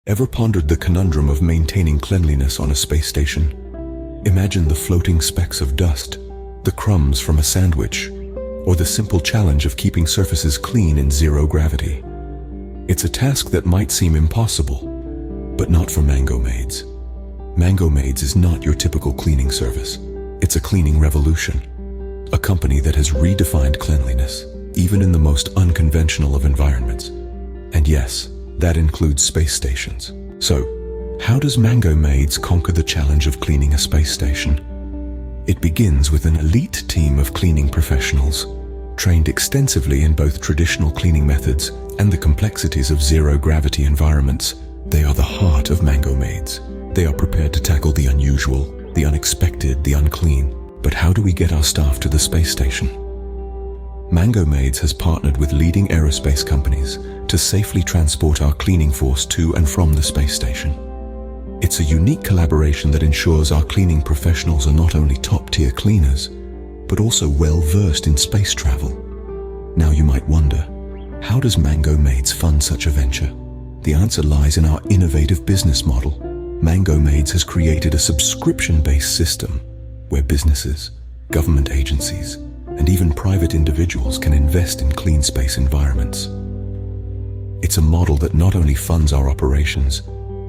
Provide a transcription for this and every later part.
Ever pondered the conundrum of maintaining cleanliness on a space station? Imagine the floating specks of dust, the crumbs from a sandwich, or the simple challenge of keeping surfaces clean in zero gravity. It's a task that might seem impossible, but not for Maids. Maids is not your typical cleaning service. It's a cleaning revolution, a company that has redefined cleanliness, even in the most unconventional of environments. And yes, that includes space stations. So, how does Maids conquer the challenge of cleaning a space station? It begins with an elite team of cleaning professionals, trained extensively in both traditional cleaning methods and the complexities of zero-gravity environments. They are the heart of Maids. They are prepared to tackle the unusual, the unexpected, the unclean. But how do we get our staff to the space station? Maids has partnered with leading aerospace companies to safely transport our cleaning force to and from the space station. It's a unique collaboration that ensures our cleaning professionals are not only top-tier cleaners, but also well-versed in space travel. Now you might wonder, how does Maids fund such a venture? The answer lies in our innovative business model. Maids has created a subscription-based system where businesses, government agencies, and even private individuals can invest in clean space environments. It's a model that not only funds our operations,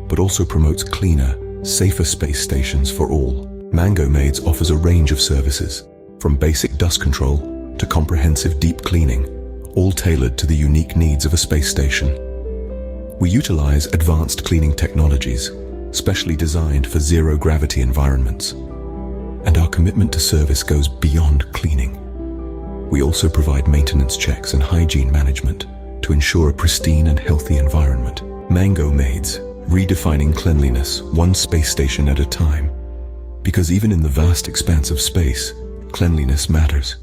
but also promotes cleaner, safer space stations for all. Maids offers a range of services, from basic dust control to comprehensive deep cleaning, all tailored to the unique needs of a space station. We utilize advanced cleaning technologies, specially designed for zero-gravity environments. And our commitment to service goes beyond cleaning. We also provide maintenance checks and hygiene management to ensure a pristine and healthy environment. Maids, redefining cleanliness one space station at a time. Because even in the vast expanse of space, cleanliness matters.